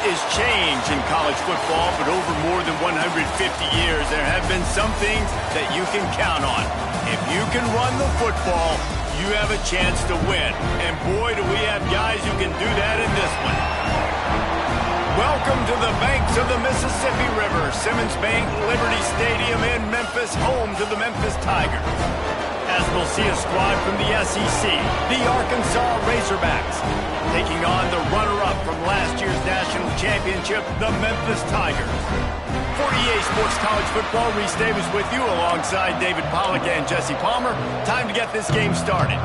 is change in college football, but over more than 150 years, there have been some things that you can count on. If you can run the football, you have a chance to win. And boy, do we have guys who can do that in this one. Welcome to the banks of the Mississippi River, Simmons Bank Liberty Stadium in Memphis, home to the Memphis Tigers. As we'll see a squad from the SEC, the Arkansas Razorbacks, taking on the runner-up from last year's national championship, the Memphis Tigers. For EA Sports College Football, Reese Davis with you alongside David Pollack and Jesse Palmer. Time to get this game started.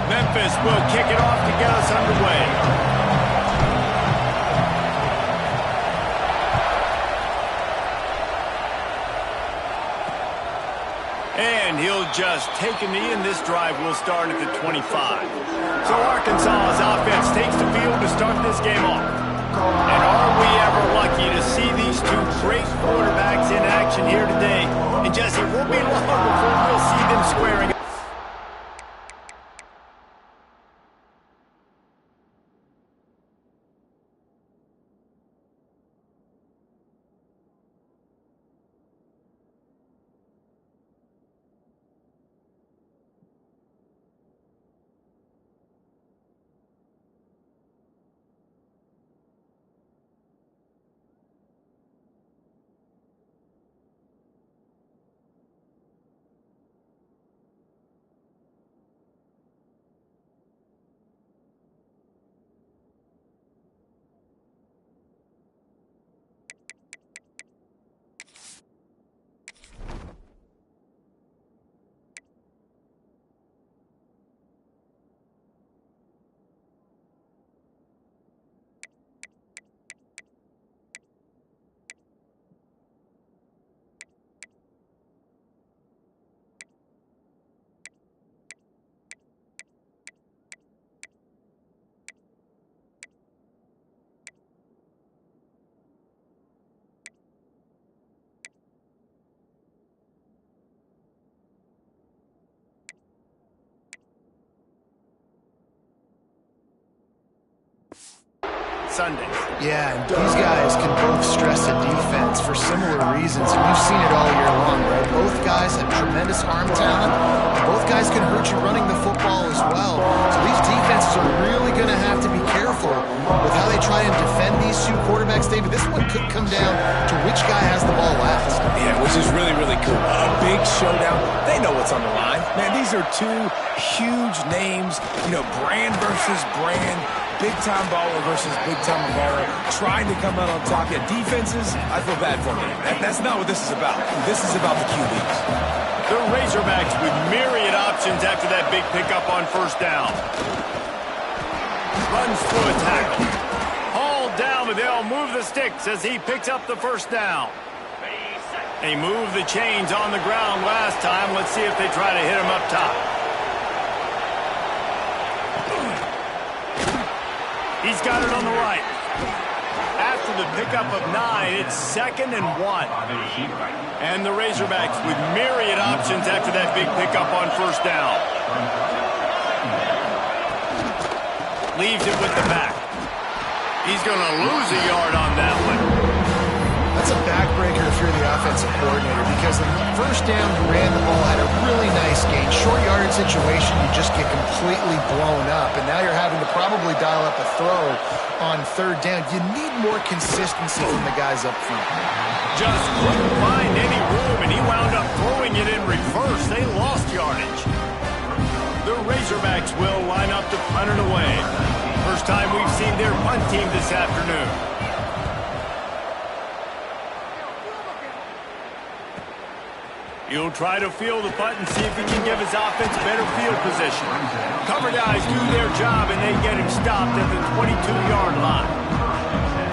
Memphis will kick it off to get us underway. And he'll just take a knee, and this drive will start at the 25. So Arkansas's offense takes the field to start this game off. And are we ever lucky to see these two great quarterbacks in action here today? And Jesse, it won't be long before we'll see them squaring up. Sundays. Yeah, and these guys can both stress the defense for similar reasons, and we've seen it all year long, right? Both guys have tremendous arm talent. Both guys can hurt you running the football as well. So these defenses are really going to have to be careful with how they try and defend these two quarterbacks, David. This one could come down to which guy has the ball last. Yeah, which is really, really cool. A big showdown. They know what's on the line. Man, these are two huge names, brand versus brand. Big-time baller versus big-time baller, trying to come out on top. Yeah, defenses, I feel bad for them. That's not what this is about. This is about the QBs. The Razorbacks with myriad options after that big pickup on first down. Runs through a tackle. Hauled down, but they'll move the sticks as he picks up the first down. They moved the chains on the ground last time. Let's see if they try to hit him up top. He's got it on the right. After the pickup of 9, it's 2nd and 1. And the Razorbacks with myriad options after that big pickup on first down. Leaves it with the back. He's going to lose a yard on that one. That's a backbreaker if you're the offensive coordinator, because the first down you ran the ball, had a really nice gain. Short yardage situation, you just get completely blown up, and now you're having to probably dial up a throw on third down. You need more consistency from the guys up front. Just couldn't find any room, and he wound up throwing it in reverse. They lost yardage. The Razorbacks will line up to punt it away. First time we've seen their punt team this afternoon. He'll try to field the punt and see if he can give his offense better field position. Cover guys do their job, and they get him stopped at the 22-yard line.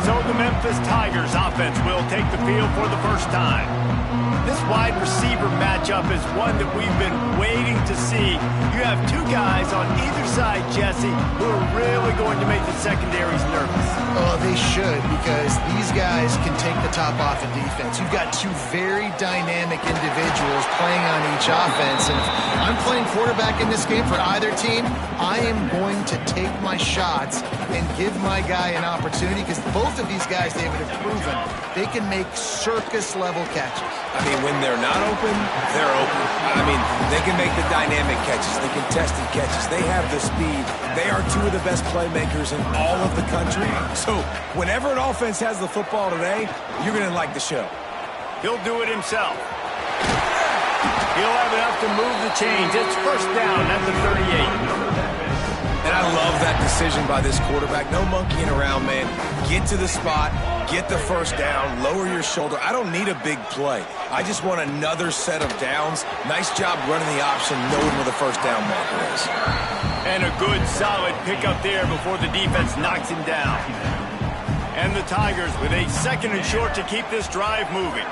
So the Memphis Tigers offense will take the field for the first time. This wide receiver matchup is one that we've been waiting to see. You have two guys on either side Jesse, who are really going to make the secondaries nervous. Oh, they should, because these guys can take the top off of defense. You've got two very dynamic individuals playing on each offense, and if I'm playing quarterback in this game for either team, I am going to take my shots and give my guy an opportunity, because both of these guys, David, have proven they can make circus-level catches. I mean, when they're not open, they're open. I mean, they can make the dynamic catches, the contested catches. They have the speed. They are two of the best playmakers in all of the country. So whenever an offense has the football today, you're going to like the show. He'll do it himself. He'll have enough to move the chains. It's first down at the 38. And I love that decision by this quarterback. No monkeying around, man. Get to the spot, get the first down, lower your shoulder. I don't need a big play. I just want another set of downs. Nice job running the option, knowing where the first down marker is. And a good, solid pickup there before the defense knocks him down. And the Tigers with a second and short to keep this drive moving.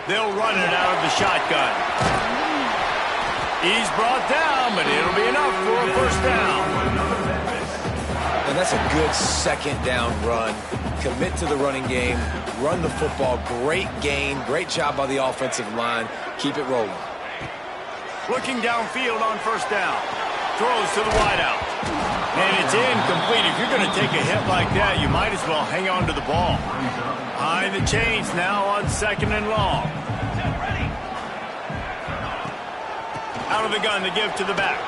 They'll run it out of the shotgun. He's brought down, but it'll be enough for a first down. And that's a good second down run. Commit to the running game. Run the football. Great gain. Great job by the offensive line. Keep it rolling. Looking downfield on first down. Throws to the wideout. And it's incomplete. If you're going to take a hit like that, you might as well hang on to the ball. Behind the chains now on second and long. Out of the gun to give to the back.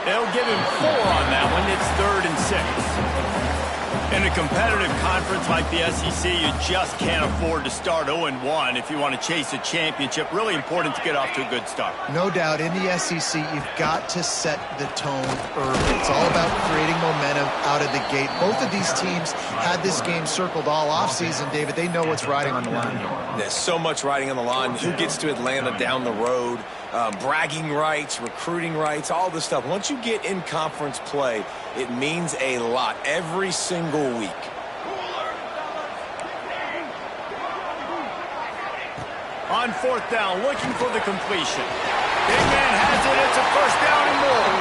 They'll give him 4 on that one. It's 3rd and 6. In a competitive conference like the SEC, you just can't afford to start 0-1 if you want to chase a championship. Really important to get off to a good start. No doubt, in the SEC, you've got to set the tone early. It's all about creating momentum out of the gate. Both of these teams had this game circled all offseason, David. They know what's riding on the line. There's so much riding on the line. Who gets to Atlanta down the road? Bragging rights, recruiting rights, all this stuff. Once you get in conference play, it means a lot every single week. On fourth down, looking for the completion. Big man has it. It's a first down and more.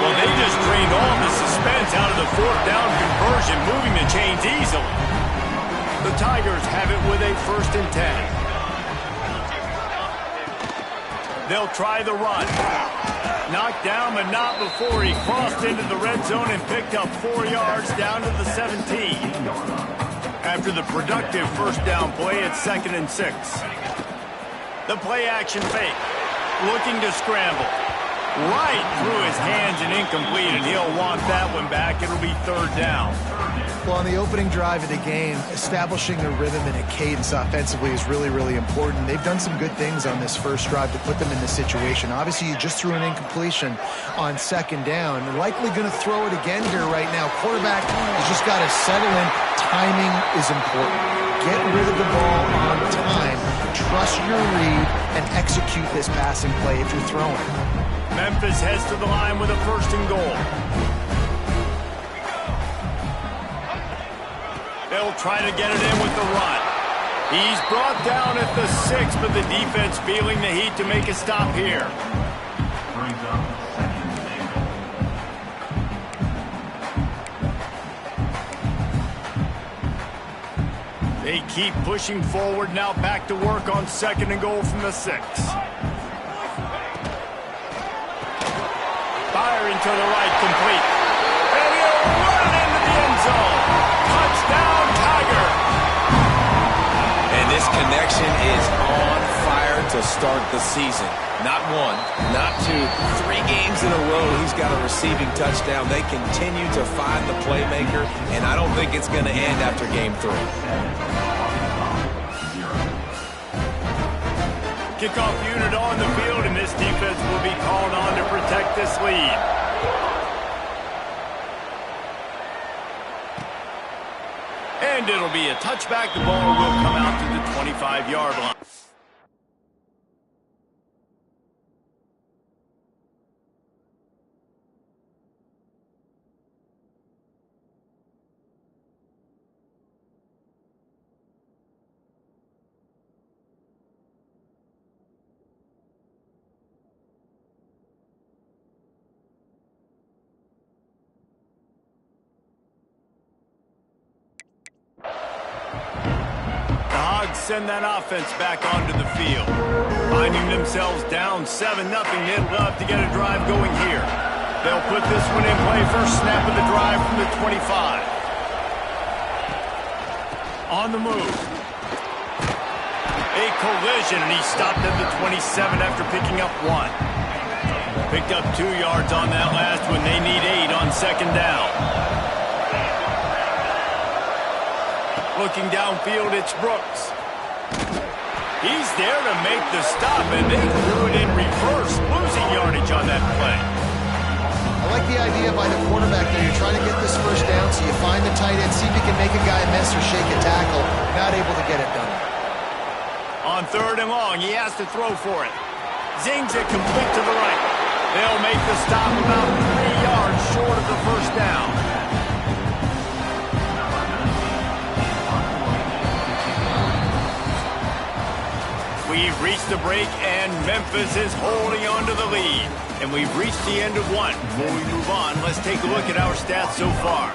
Well, they just drained all the suspense out of the fourth down conversion, moving the chains easily. The Tigers have it with a 1st and 10. They'll try the run. Knocked down, but not before he crossed into the red zone and picked up 4 yards down to the 17. After the productive first down play, it's 2nd and 6. The play action fake. Looking to scramble. Right through his hands and incomplete, and he'll want that one back. It'll be 3rd down. Well, on the opening drive of the game, establishing a rhythm and a cadence offensively is really, really important. They've done some good things on this first drive to put them in this situation. Obviously, you just threw an incompletion on 2nd down. They're likely going to throw it again here right now. Quarterback has just got to settle in. Timing is important. Get rid of the ball on time. Trust your read and execute this passing play if you're throwing. Memphis heads to the line with a 1st and goal. They'll try to get it in with the run. He's brought down at the 6, but the defense feeling the heat to make a stop here. They keep pushing forward, now back to work on 2nd and goal from the 6. Firing to the right, complete. And he'll run it into the end zone. Touchdown, Tiger. And this connection is on fire to start the season. Not 1, not 2, 3 games in a row he's got a receiving touchdown. They continue to find the playmaker, and I don't think it's going to end after game 3. Kickoff unit on the field, and this defense will be called on to protect this lead. And it'll be a touchback. The ball will come out to the 25-yard line. send that offense back onto the field. Finding themselves down 7-0, they'd love to get a drive going here. They'll put this one in play. First snap of the drive from the 25. On the move. A collision, and he stopped at the 27 after picking up 1. Picked up 2 yards on that last one. They need 8 on second down. Looking downfield, it's Brooks. He's there to make the stop, and they threw it in reverse, losing yardage on that play. I like the idea by the quarterback there. You're trying to get this first down, so you find the tight end, see if you can make a guy miss or shake a tackle. Not able to get it done. On 3rd and long, he has to throw for it. Zings it complete to the right. They'll make the stop about 3 yards short of the first down. We've reached the break, and Memphis is holding on to the lead. And we've reached the end of one. Before we move on, let's take a look at our stats so far.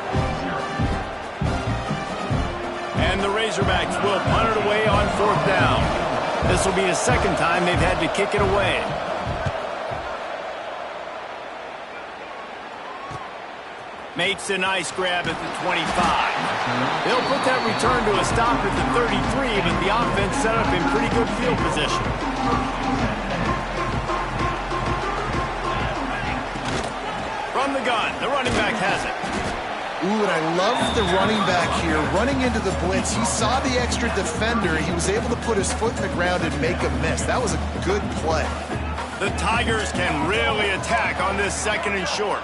And the Razorbacks will punt it away on 4th down. This will be the second time they've had to kick it away. Makes a nice grab at the 25. They'll put that return to a stop at the 33, but the offense set up in pretty good field position. From the gun, the running back has it. Ooh, and I love the running back here. Running into the blitz, he saw the extra defender. He was able to put his foot in the ground and make a miss. That was a good play. The Tigers can really attack on this 2nd and short.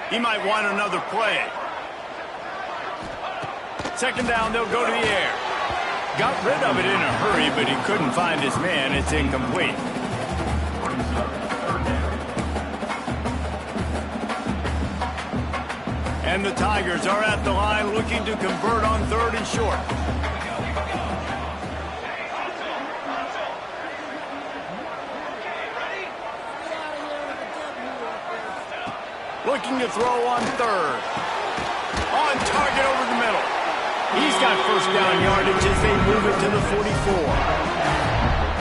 He might want another play. 2nd down, they'll go to the air. Got rid of it in a hurry, but he couldn't find his man. It's incomplete. And the Tigers are at the line looking to convert on 3rd and short. Looking to throw on 3rd. On target over the middle. He's got first down yardage as they move it to the 44.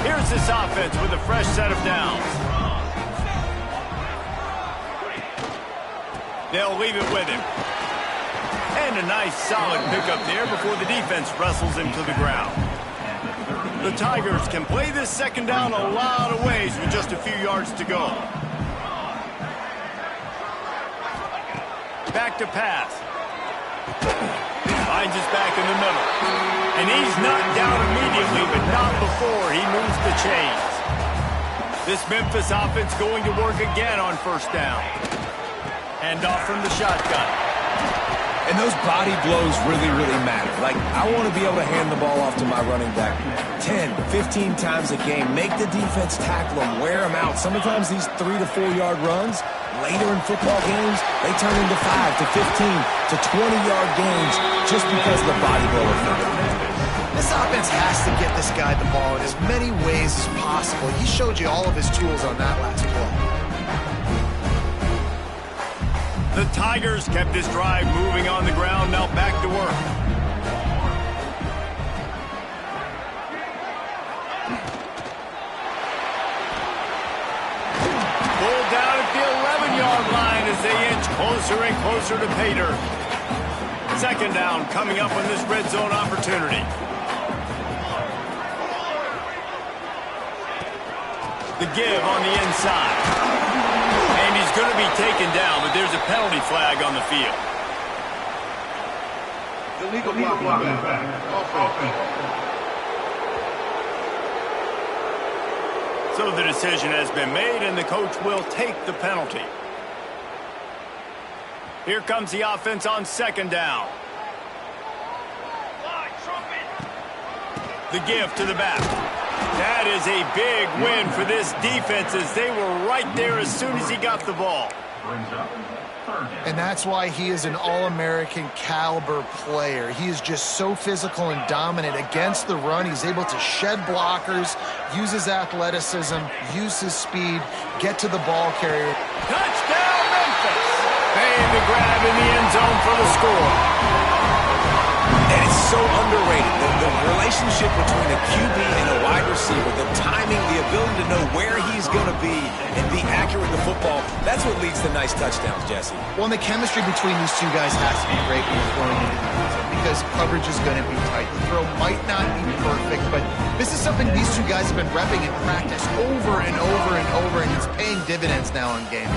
Here's this offense with a fresh set of downs. They'll leave it with him. And a nice solid pickup there before the defense wrestles him to the ground. The Tigers can play this 2nd down a lot of ways with just a few yards to go. Back to pass. Finds his back in the middle. And he's knocked down immediately, but not before he moves the chains. This Memphis offense going to work again on 1st down. Hand off from the shotgun. And those body blows really, really matter. Like, I want to be able to hand the ball off to my running back 10, 15 times a game. Make the defense tackle them, wear them out. Sometimes these 3 to 4 yard runs, later in football games, they turn into 5 to 15 to 20-yard games just because of the body blow effect. This offense has to get this guy the ball in as many ways as possible. He showed you all of his tools on that last play. The Tigers kept this drive moving on the ground, now back to work. Pulled down at the 11-yard line as they inch closer and closer to pay dirt. 2nd down coming up on this red zone opportunity. The give on the inside. And he's going to be taken down, but there's a penalty flag on the field. Illegal blocking back. So the decision has been made, and the coach will take the penalty. Here comes the offense on 2nd down. The give to the back. That is a big win for this defense as they were right there as soon as he got the ball. And that's why he is an All-American caliber player. He is just so physical and dominant against the run. He's able to shed blockers, use his athleticism, use his speed, get to the ball carrier. Touchdown, Memphis! Paying the grab in the end zone for the score. And it's so underrated. The relationship between a QB and a wide receiver, the timing, the ability to know where he's going to be and be accurate with the football, that's what leads to nice touchdowns, Jesse. Well, and the chemistry between these two guys has to be great when you're throwing into the end zone because coverage is going to be tight. The throw might not be perfect, but this is something these two guys have been repping in practice over and over and over, and it's paying dividends now in game.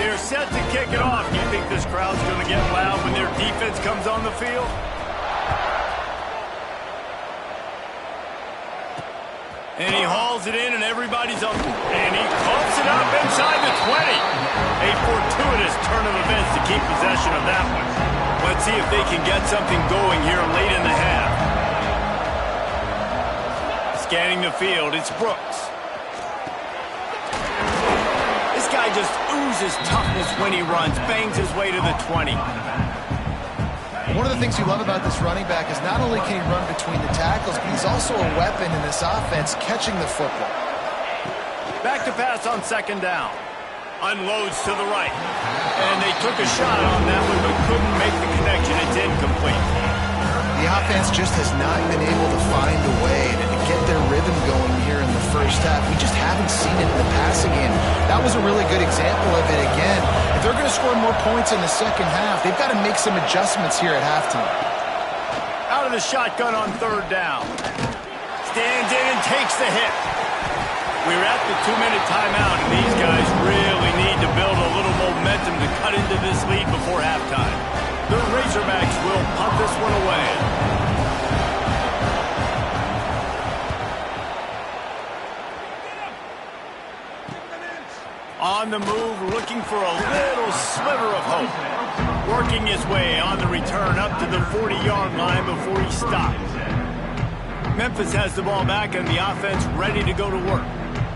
They're set to kick it off. Do you think this crowd's going to get loud when their defense comes on the field? And he hauls it in, and everybody's up. And he pumps it up inside the 20. A fortuitous turn of events to keep possession of that one. Let's see if they can get something going here late in the half. Scanning the field, it's Brooks. This guy just oozes toughness when he runs, bangs his way to the 20. One of the things you love about this running back is not only can he run between the tackles, but he's also a weapon in this offense catching the football. Back to pass on second down. Unloads to the right. And they took a shot on that one, but couldn't make the connection. It's incomplete. The offense just has not been able to find a way to get their rhythm going here in the first half. We just haven't seen it in the passing game. That was a really good example of it again. If they're going to score more points in the second half, they've got to make some adjustments here at halftime. Out of the shotgun on third down. Stands in and takes the hit. We're at the 2-minute timeout, and these guys really need to build a little momentum to cut into this lead before halftime. The Razorbacks will punt this one away. On the move, looking for a little sliver of hope. Working his way on the return up to the 40-yard line before he stops. Memphis has the ball back and the offense ready to go to work.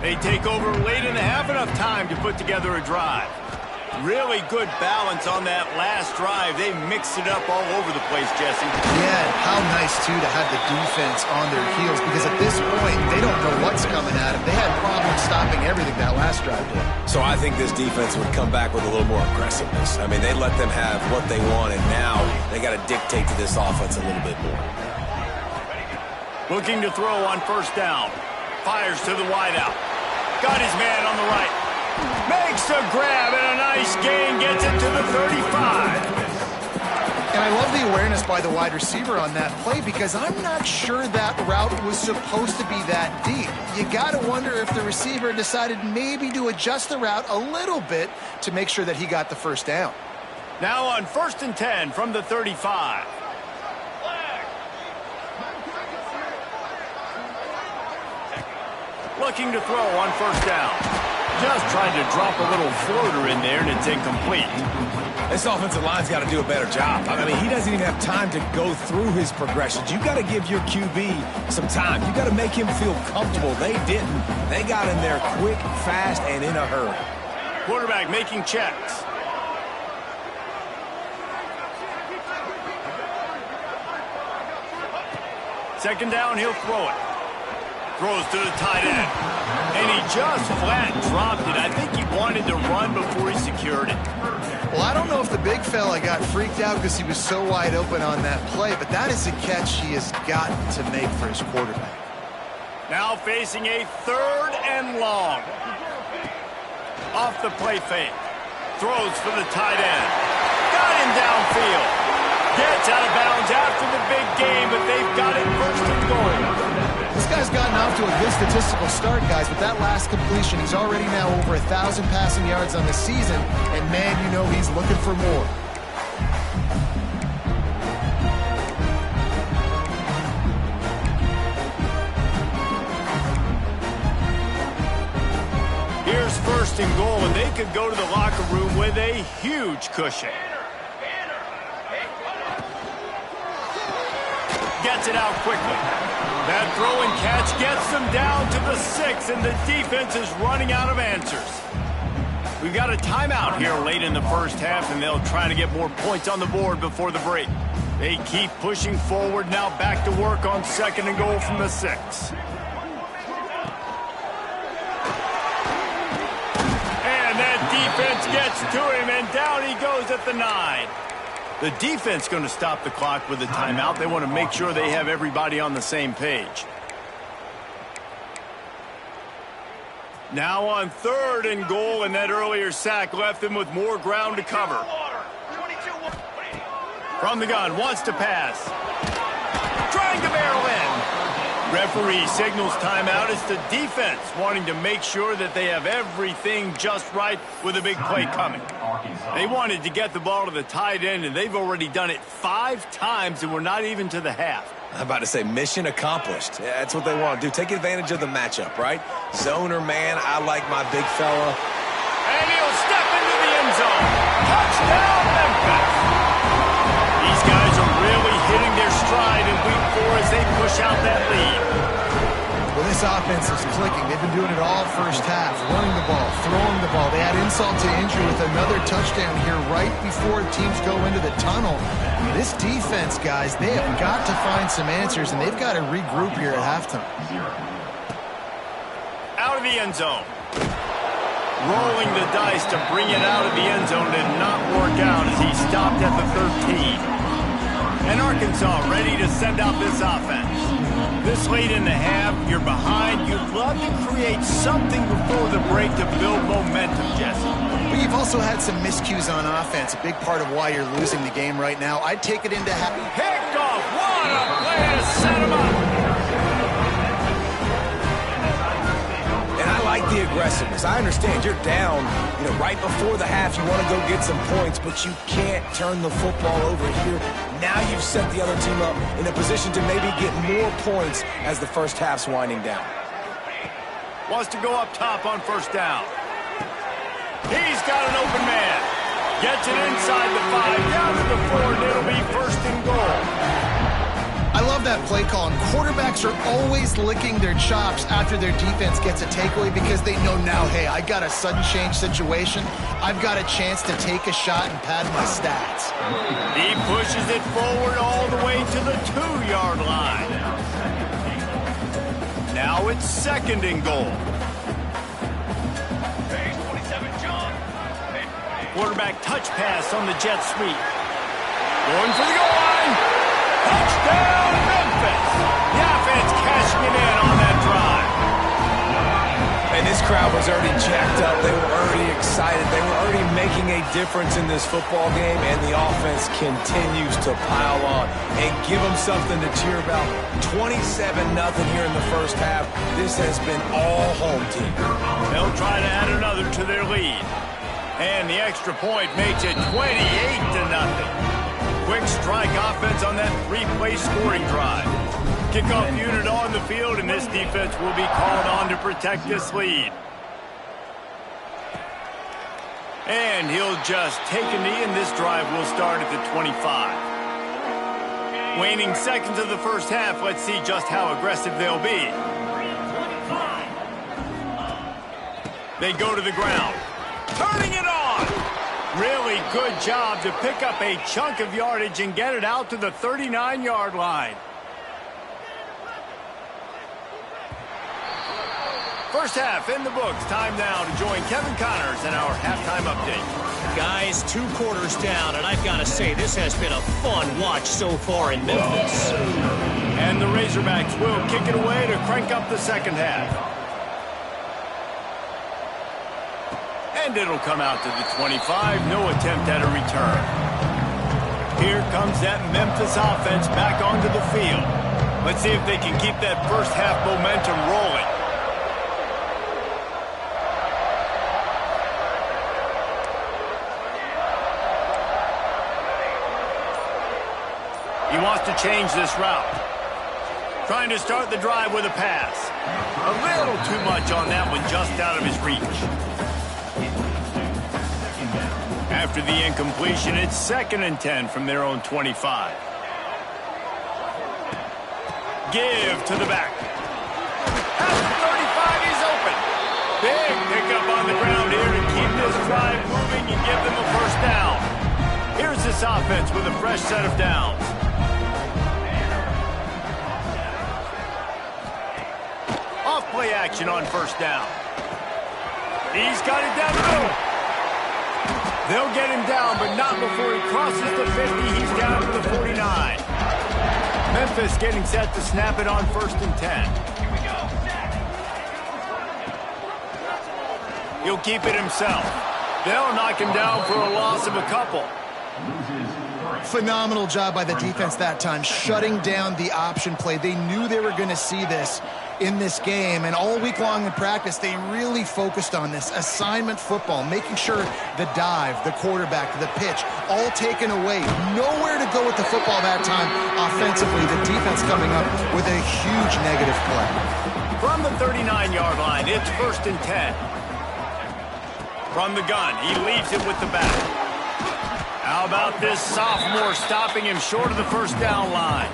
They take over late in the half, enough time to put together a drive. Really good balance on that last drive. They mixed it up all over the place, Jesse. Yeah, how nice, too, to have the defense on their heels because at this point, they don't know what's coming at them. They had problems stopping everything that last drive did. So I think this defense would come back with a little more aggressiveness. I mean, they let them have what they want, and now they got to dictate to this offense a little bit more. Looking to throw on first down. Fires to the wideout. Got his man on the right. Makes a grab and a nice gain. Gets it to the 35. And I love the awareness by the wide receiver on that play because I'm not sure that route was supposed to be that deep. You got to wonder if the receiver decided maybe to adjust the route a little bit to make sure that he got the first down. Now on 1st and 10 from the 35. Looking to throw on first down. Just tried to drop a little floater in there, and it's incomplete. This offensive line's got to do a better job. I mean, he doesn't even have time to go through his progressions. You got to give your QB some time. You got to make him feel comfortable. They didn't. They got in there quick, fast, and in a hurry. Quarterback making checks. Second down, he'll throw it. Throws to the tight end. And he just flat dropped it. I think he wanted to run before he secured it. Well, I don't know if the big fella got freaked out because he was so wide open on that play, but that is a catch he has got to make for his quarterback. Now facing a 3rd and long. Off the play fake. Throws for the tight end. Got him downfield. Gets out of bounds after the big game, but they've got it 1st and goal. This guy's gotten off to a good statistical start, guys, but that last completion, he's already now over 1,000 passing yards on the season, and man, you know he's looking for more. Here's 1st and goal, and they could go to the locker room with a huge cushion. Gets it out quickly. That throw and catch gets them down to the 6, and the defense is running out of answers. We've got a timeout here late in the first half, and they'll try to get more points on the board before the break. They keep pushing forward, now back to work on 2nd and goal from the 6. And that defense gets to him, and down he goes at the 9. The defense going to stop the clock with a timeout. They want to make sure they have everybody on the same page. Now on 3rd and goal, and that earlier sack left them with more ground to cover. From the gun, wants to pass. Trying to barrel in. Referee signals timeout. It's the defense wanting to make sure that they have everything just right with a big play coming. They wanted to get the ball to the tight end, and they've already done it 5 times, and we're not even to the half. I'm about to say mission accomplished. Yeah, that's what they want to do. Take advantage of the matchup, right? Zone or man, I like my big fella. And he'll step into the end zone. Touchdown, Memphis. These guys are really hitting their stride in week 4 as they push out that lead. Well, this offense is clicking. They've been doing it all first half, running the ball, throwing the ball. They add insult to injury with another touchdown here right before teams go into the tunnel. This defense, guys, they have got to find some answers, and they've got to regroup here at halftime. Out of the end zone. Rolling the dice to bring it out of the end zone did not work out as he stopped at the 13. And Arkansas ready to send out this offense. This late in the half, you're behind. You'd love to create something before the break to build momentum, Jesse. But you've also had some miscues on offense, a big part of why you're losing the game right now. I'd take it into half. Picked off. What a play to set him up. And I like the aggressiveness. I understand you're down, right before the half. You want to go get some points, but you can't turn the football over here. Now you've set the other team up in a position to maybe get more points as the first half's winding down. Wants to go up top on 1st down. He's got an open man. Gets it inside the 5, down to the 4, and it'll be 1st and goal. I love that play call, and quarterbacks are always licking their chops after their defense gets a takeaway because they know now, hey, I got a sudden change situation. I've got a chance to take a shot and pad my stats. He pushes it forward all the way to the 2-yard line. Now it's 2nd and goal. Quarterback touch pass on the jet sweep. Going for the goal line. Touchdown, Memphis! The offense cashing it in on that drive. And this crowd was already jacked up. They were already excited. They were already making a difference in this football game, and the offense continues to pile on and give them something to cheer about. 27-0 here in the first half. This has been all home team. They'll try to add another to their lead. And the extra point makes it 28-0. Quick strike offense on that 3-play scoring drive. Kickoff unit on the field, and this defense will be called on to protect this lead. And he'll just take a knee, and this drive will start at the 25. Waning seconds of the first half, let's see just how aggressive they'll be. They go to the ground. Turning it on! Really good job to pick up a chunk of yardage and get it out to the 39-yard line. First half in the books. Time now to join Kevin Connors in our halftime update. Guys, 2 quarters down, and I've got to say, this has been a fun watch so far in Memphis. And the Razorbacks will kick it away to crank up the second half. And it'll come out to the 25. No attempt at a return. Here comes that Memphis offense back onto the field. Let's see if they can keep that first half momentum rolling. He wants to change this route. Trying to start the drive with a pass. A little too much on that one, just out of his reach. After the incompletion, it's 2nd and 10 from their own 25. Give to the back. At the 35, he's open. Big pickup on the ground here to keep this drive moving and give them a first down. Here's this offense with a fresh set of downs. Off-play action on 1st down. He's got it down the middle. They'll get him down, but not before he crosses the 50. He's down to the 49. Memphis getting set to snap it on 1st and 10. He'll keep it himself. They'll knock him down for a loss of a couple. Phenomenal job by the defense that time, shutting down the option play. They knew they were going to see this in this game, and all week long in practice, they really focused on this assignment football, making sure the dive, the quarterback, the pitch, all taken away. Nowhere to go with the football that time offensively. The defense coming up with a huge negative play. From the 39-yard line, it's 1st and 10. From the gun, he leaves it with the back. How about this sophomore stopping him short of the 1st down line?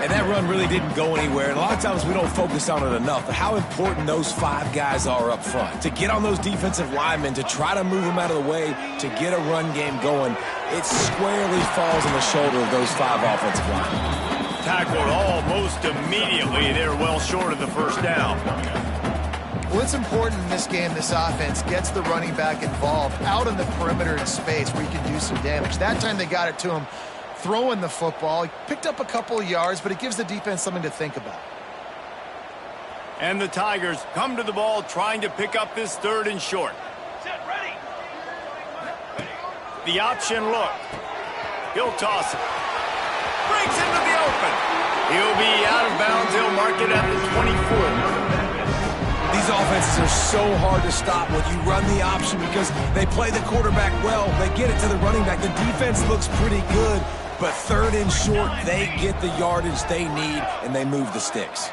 And that run really didn't go anywhere. And a lot of times we don't focus on it enough, but how important those 5 guys are up front. To get on those defensive linemen, to try to move them out of the way, to get a run game going, it squarely falls on the shoulder of those 5 offensive linemen. Tackled almost immediately. They're well short of the 1st down. Well, it's important in this game, this offense gets the running back involved out on the perimeter in space where he can do some damage. That time they got it to him throwing the football. He picked up a couple of yards, but it gives the defense something to think about. And the Tigers come to the ball trying to pick up this 3rd and short. The option look. He'll toss it. Breaks into the open. He'll be out of bounds. He'll mark it at the 24. These offenses are so hard to stop when you run the option because they play the quarterback well. They get it to the running back. The defense looks pretty good, but 3rd and short, they get the yardage they need, and they move the sticks.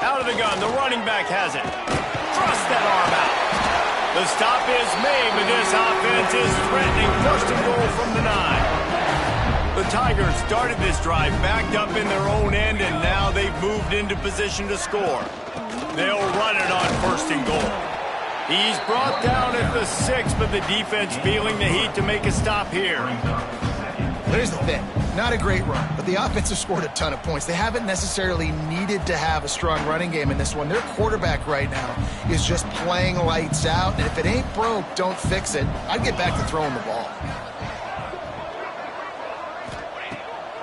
Out of the gun, the running back has it. Thrust that arm out. The stop is made, but this offense is threatening 1st and goal from the 9. The Tigers started this drive backed up in their own end, and now they've moved into position to score. They'll run it on 1st and goal. He's brought down at the 6, but the defense feeling the heat to make a stop here. Here's the thing. Not a great run, but the offense has scored a ton of points. They haven't necessarily needed to have a strong running game in this one. Their quarterback right now is just playing lights out, and if it ain't broke, don't fix it. I'd get back to throwing the ball.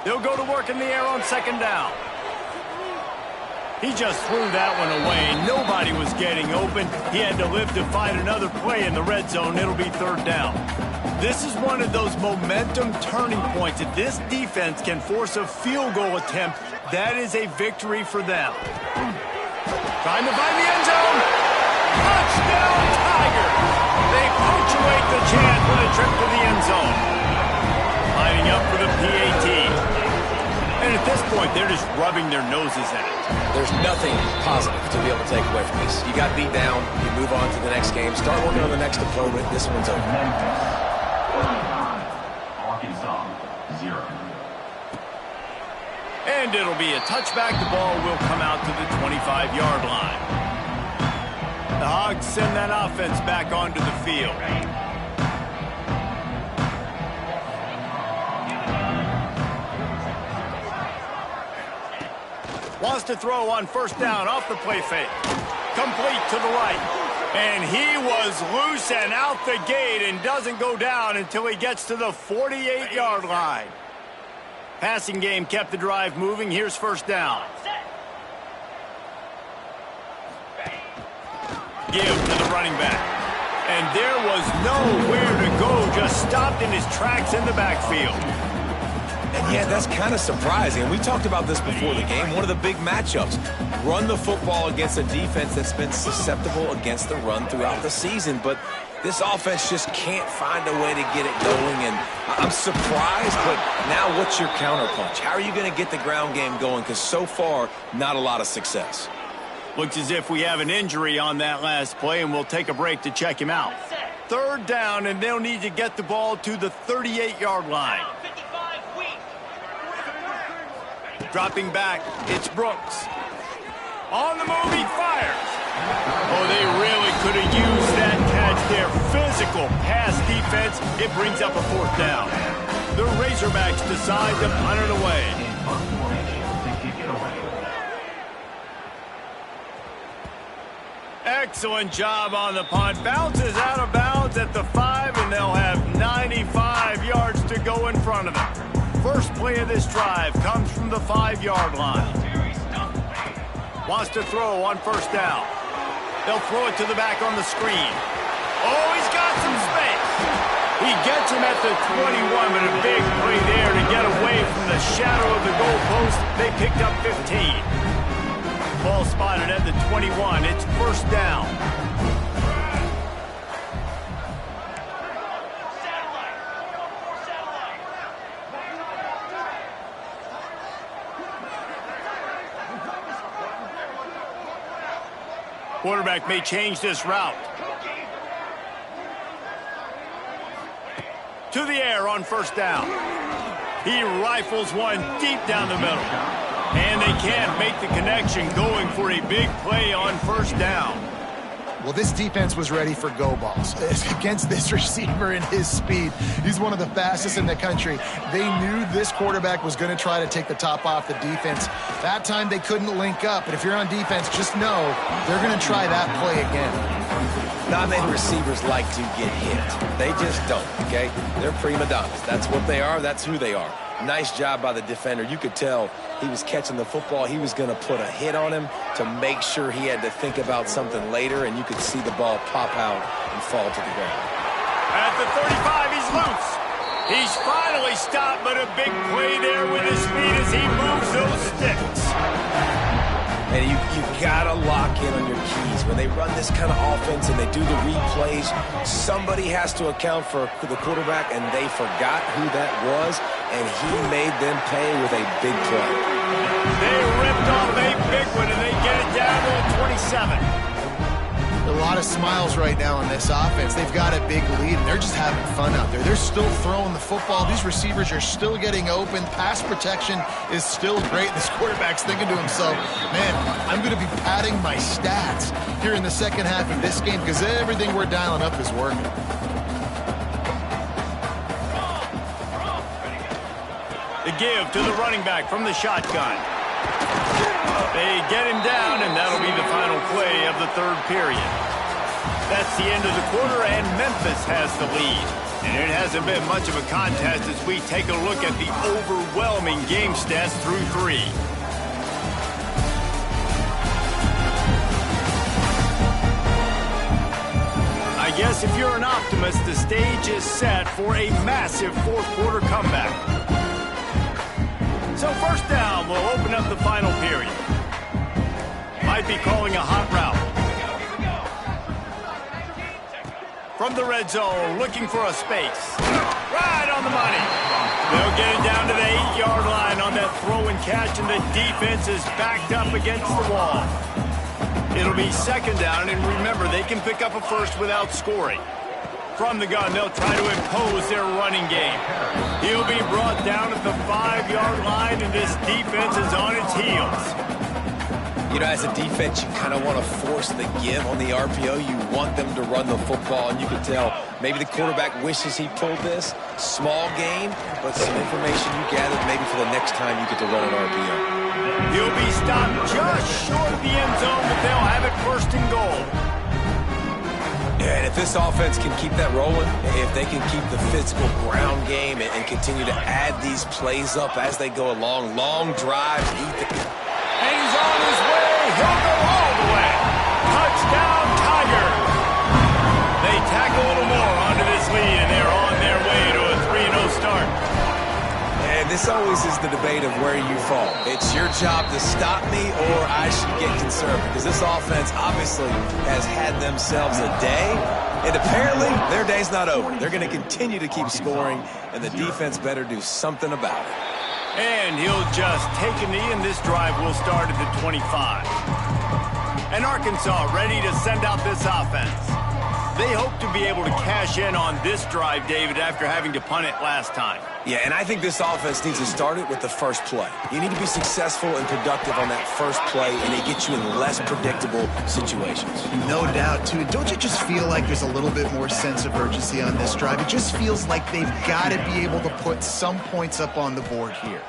They'll go to work in the air on 2nd down. He just threw that one away. Nobody was getting open. He had to live to find another play in the red zone. It'll be 3rd down. This is one of those momentum turning points. If this defense can force a field goal attempt, that is a victory for them. Trying to find the end zone. Touchdown, Tigers! They punctuate the chance with a trip to the end zone. Lining up for the PAT. And at this point, they're just rubbing their noses at it. There's nothing positive to be able to take away from this. You got beat down, you move on to the next game, start working on the next opponent. This one's over. Arkansas, 0. And it'll be a touchback. The ball will come out to the 25-yard line. The Hogs send that offense back onto the field. Wants to throw on 1st down off the play fake. Complete to the right. And he was loose and out the gate and doesn't go down until he gets to the 48-yard line. Passing game kept the drive moving. Here's 1st down. Give to the running back. And there was nowhere to go. Just stopped in his tracks in the backfield. And yeah, that's kind of surprising. We talked about this before the game. One of the big matchups. Run the football against a defense that's been susceptible against the run throughout the season. But this offense just can't find a way to get it going. And I'm surprised, but now what's your counterpunch? How are you going to get the ground game going? Because so far, not a lot of success. Looks as if we have an injury on that last play, and we'll take a break to check him out. 3rd down, and they'll need to get the ball to the 38-yard line. Dropping back, it's Brooks. On the move, he fires. Oh, they really could have used that catch there. Physical pass defense. It brings up a 4th down. The Razorbacks decide to punt it away. Excellent job on the punt. Bounces out of bounds. defense at the 5, and they'll have 95 yards to go in front of them. First play of this drive comes from the 5-yard line. Wants to throw on first down. They'll throw it to the back on the screen. Oh, he's got some space. He gets him at the 21, but a big play there to get away from the shadow of the goalpost. They picked up 15. Ball spotted at the 21. It's first down. Quarterback may change this route. To the air on first down. He rifles one deep down the middle. And they can't make the connection, going for a big play on first down. Well, this defense was ready for go balls. Against this receiver and his speed, he's one of the fastest in the country. They knew this quarterback was going to try to take the top off the defense. That time they couldn't link up, but if you're on defense, just know they're going to try that play again. Not many receivers like to get hit. They just don't, okay? They're prima donnas. That's what they are. That's who they are. Nice job by the defender. You could tell he was catching the football. He was going to put a hit on him to make sure he had to think about something later, and you could see the ball pop out and fall to the ground. At the 35, he's loose. He's finally stopped, but a big play there with his feet as he moves those sticks. And you got to lock in on your keys. When they run this kind of offense and they do the replays, somebody has to account for the quarterback, and they forgot who that was, and he made them pay with a big play. They ripped off a big one, and they get it down to the 27. A lot of smiles right now on this offense. They've got a big lead, and they're just having fun out there. They're still throwing the football. These receivers are still getting open. Pass protection is still great. This quarterback's thinking to himself, man, I'm going to be padding my stats here in the second half of this game because everything we're dialing up is working. The give to the running back from the shotgun. They get him down, and that'll be the final play of the third period. That's the end of the quarter, and Memphis has the lead. And it hasn't been much of a contest as we take a look at the overwhelming game stats through 3. I guess if you're an optimist, the stage is set for a massive fourth-quarter comeback. So first down will open up the final period. Might be calling a hot route. From the red zone, looking for a space. Right on the money. They'll get it down to the 8-yard line on that throw and catch, and the defense is backed up against the wall. It'll be second down, and remember, they can pick up a first without scoring. From the gun, they'll try to impose their running game. He'll be brought down at the 5-yard line, and this defense is on its heels. You know, as a defense, you kind of want to force the give on the RPO. You want them to run the football, and you can tell maybe the quarterback wishes he pulled this. Small gain, but some information you gathered maybe for the next time you get to run an RPO. He'll be stopped just short of the end zone, but they'll have it first and goal. Yeah, and if this offense can keep that rolling, if they can keep the physical ground game and continue to add these plays up as they go along, long drives, and he's on his way. He'll go all the way. Touchdown, Tiger. They tack a little more onto this lead, and they're on their way to a 3-0 start. And this always is the debate of where you fall. It's your job to stop me, or I should get concerned, because this offense obviously has had themselves a day, and apparently their day's not over. They're going to continue to keep scoring, and the defense better do something about it. And he'll just take a knee, and this drive will start at the 25. And Arkansas ready to send out this offense. They hope to be able to cash in on this drive, David, after having to punt it last time. Yeah, and I think this offense needs to start it with the first play. You need to be successful and productive on that first play, and it gets you in less predictable situations. No doubt, too. Don't you just feel like there's a little bit more sense of urgency on this drive? It just feels like they've got to be able to put some points up on the board here.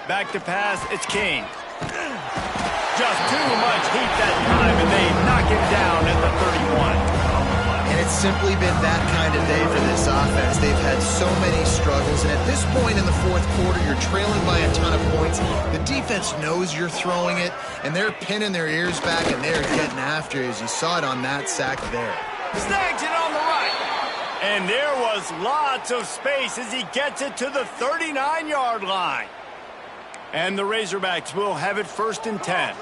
Back to pass, it's King. Just too much heat that time, and they knock him down at the 31. And it It's simply been that kind of day for this offense. They've had so many struggles, and at this point in the fourth quarter, you're trailing by a ton of points. The defense knows you're throwing it, and they're pinning their ears back, and they're getting after it, as you saw it on that sack there. Snags it on the right. And there was lots of space as he gets it to the 39-yard line. And the Razorbacks will have it 1st and 10.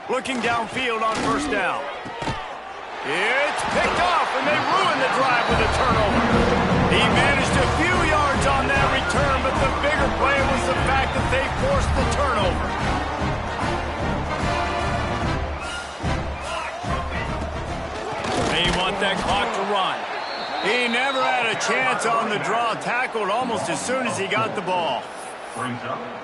Looking downfield on 1st down. It's picked off, and they ruin the drive with a turnover. He managed a few yards on that return, but the bigger play was the fact that they forced the turnover. They want that clock to run. He never had a chance on the draw, tackled almost as soon as he got the ball.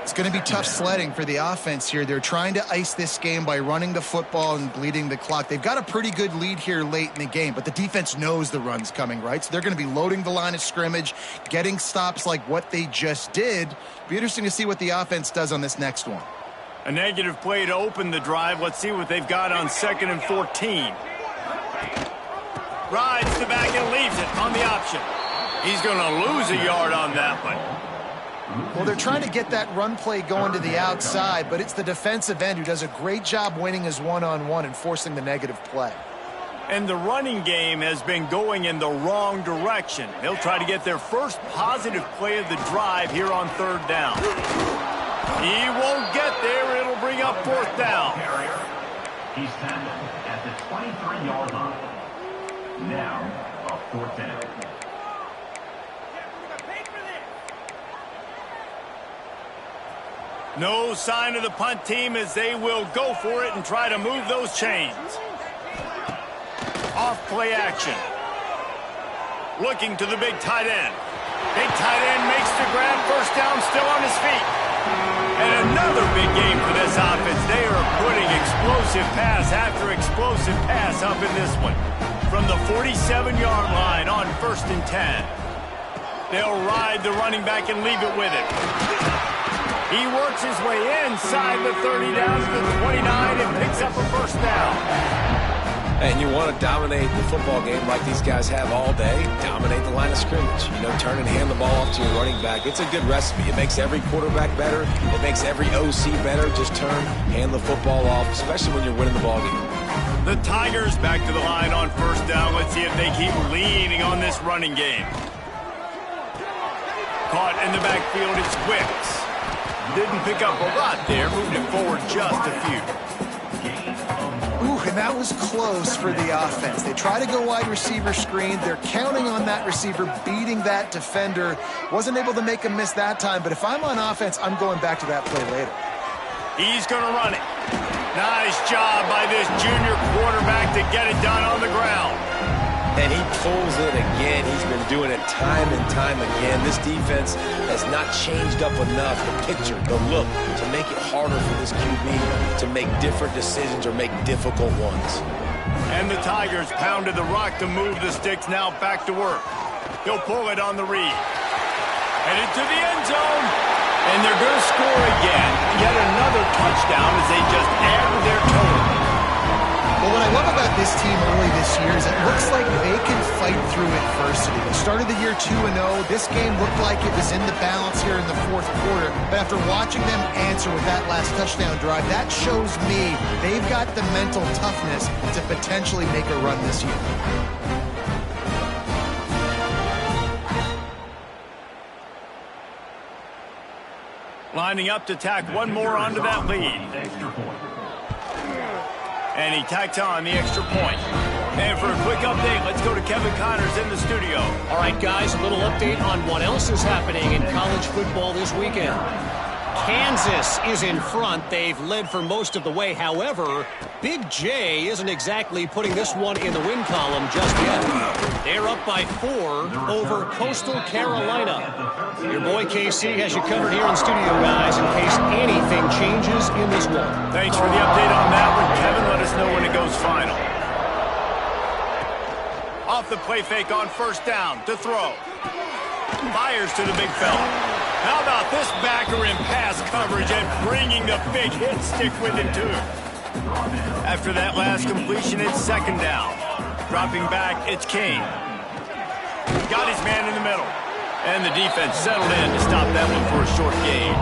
It's going to be tough sledding for the offense here. They're trying to ice this game by running the football and bleeding the clock. They've got a pretty good lead here late in the game, but the defense knows the run's coming, right? So they're going to be loading the line of scrimmage, getting stops like what they just did. Be interesting to see what the offense does on this next one. A negative play to open the drive. Let's see what they've got on 2nd and 14. Rides the back and leaves it on the option. He's going to lose a yard on that one. Well, they're trying to get that run play going to the outside, but it's the defensive end who does a great job winning his one-on-one and forcing the negative play. And the running game has been going in the wrong direction. They'll try to get their first positive play of the drive here on 3rd down. He won't get there. It'll bring up 4th down. He's tackled at the 23-yard line. Now, a 4th down. No sign of the punt team as they will go for it and try to move those chains. Off play action. Looking to the big tight end. Big tight end makes the grab. 1st down, still on his feet. And another big game for this offense. They are putting explosive pass after explosive pass up in this one. From the 47-yard line on 1st and 10. They'll ride the running back and leave it with him. He works his way inside the 30 down to the 29 and picks up a 1st down. And you want to dominate the football game like these guys have all day. Dominate the line of scrimmage. You know, turn and hand the ball off to your running back. It's a good recipe. It makes every quarterback better. It makes every OC better. Just turn, hand the football off, especially when you're winning the ball game. The Tigers back to the line on 1st down. Let's see if they keep leaning on this running game. Caught in the backfield, it's Wicks. Didn't pick up a lot there, moved it forward just a few. Ooh, and that was close for the offense. They try to go wide receiver screen. They're counting on that receiver beating that defender. Wasn't able to make him miss that time, but if I'm on offense, I'm going back to that play later. He's going to run it. Nice job by this junior quarterback to get it done on the ground. And he pulls it again. He's been doing it time and time again. This defense has not changed up enough the picture, the look, to make it harder for this QB to make different decisions or make difficult ones. And the Tigers pounded the rock to move the sticks, now back to work. He'll pull it on the read. Headed to the end zone. And they're going to score again. Yet another touchdown as they just add to their total. Well, what I love about this team early this year is it looks like they can fight through adversity. They started the year 2-0. This game looked like it was in the balance here in the 4th quarter. But after watching them answer with that last touchdown drive, that shows me they've got the mental toughness to potentially make a run this year. Lining up to tack one more onto that lead. And he tacks on the extra point. And for a quick update, let's go to Kevin Connors in the studio. All right, guys, a little update on what else is happening in college football this weekend. Kansas is in front. They've led for most of the way. However, Big J isn't exactly putting this one in the win column just yet. They're up by 4 over Coastal Carolina. Your boy KC has you covered here in studio, guys, in case anything changes in this one. Thanks for the update on that one, Kevin. Let us know when it goes final. Off the play fake on 1st down to throw. Fires to the big fella. How about this backer in pass coverage and bringing the big hit stick with it, too? After that last completion, it's second down. Dropping back, it's King. Got his man in the middle. And the defense settled in to stop that one for a short gain.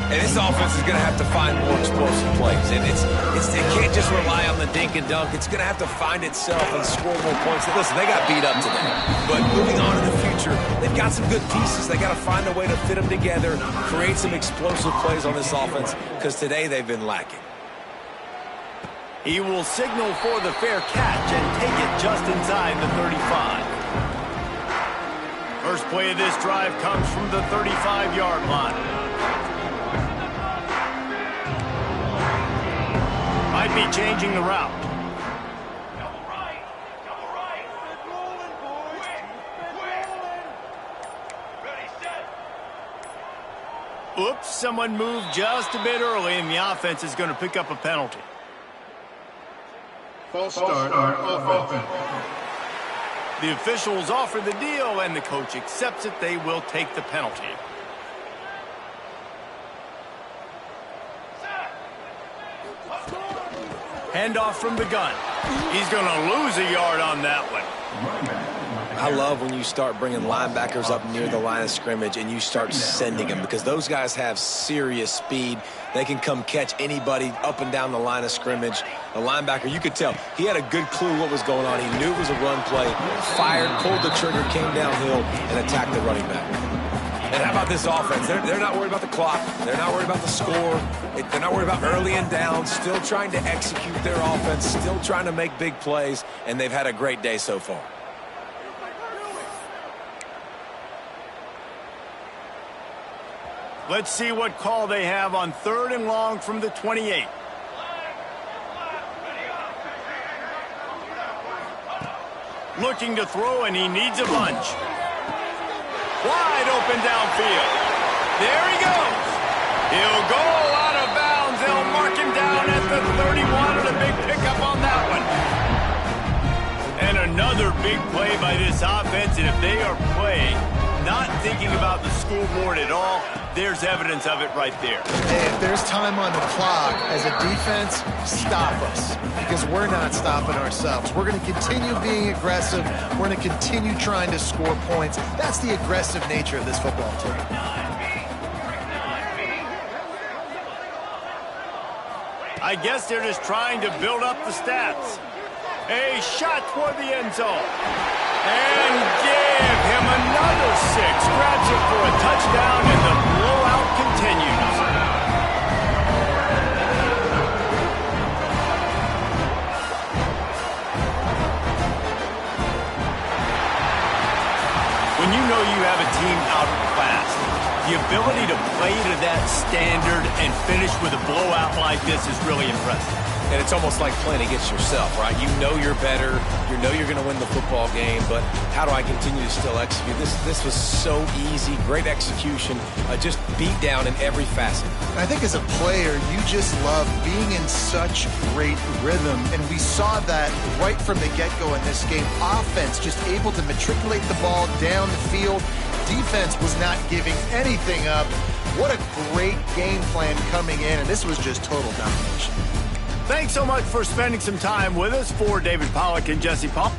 And this offense is going to have to find more explosive plays. And it can't just rely on the dink and dunk. It's going to have to find itself and score more points. Listen, they got beat up today. But moving on in the future, they've got some good pieces. They got to find a way to fit them together, create some explosive plays on this offense, because today they've been lacking. He will signal for the fair catch and take it just inside the 35. First play of this drive comes from the 35-yard line. Might be changing the route. Double right. Double right. Ready, set. Oops, someone moved just a bit early, and the offense is going to pick up a penalty. False start on offense. The officials offer the deal, and the coach accepts it. They will take the penalty. Handoff from the gun. He's going to lose a yard on that one. I love when you start bringing linebackers up near the line of scrimmage and you start sending them, because those guys have serious speed. They can come catch anybody up and down the line of scrimmage. The linebacker, you could tell, he had a good clue what was going on. He knew it was a run play, fired, pulled the trigger, came downhill, and attacked the running back. And how about this offense? They're not worried about the clock. They're not worried about the score. They're not worried about early and down. Still trying to execute their offense, still trying to make big plays, and they've had a great day so far. Let's see what call they have on 3rd and long from the 28. Looking to throw, and he needs a bunch. Wide open downfield. There he goes. He'll go out of bounds. They'll mark him down at the 31, and a big pickup on that one. And another big play by this offense, and if they are playing, not thinking about the scoreboard at all, there's evidence of it right there. Hey, if there's time on the clock, as a defense, stop us, because we're not stopping ourselves. We're going to continue being aggressive. We're going to continue trying to score points. That's the aggressive nature of this football team. I guess they're just trying to build up the stats. A shot toward the end zone. And give him another 6. Grabs it for a touchdown, and the blowout continues. When you know you have a team outclassed, the ability to play to that standard and finish with a blowout like this is really impressive. And it's almost like playing against yourself, right? You know you're better. You know you're going to win the football game, but how do I continue to still execute? This was so easy, great execution, just beat down in every facet. I think as a player, you just love being in such great rhythm, and we saw that right from the get-go in this game. Offense just able to matriculate the ball down the field. Defense was not giving anything up. What a great game plan coming in, and this was just total domination. Thanks so much for spending some time with us. For David Pollack and Jesse Paul.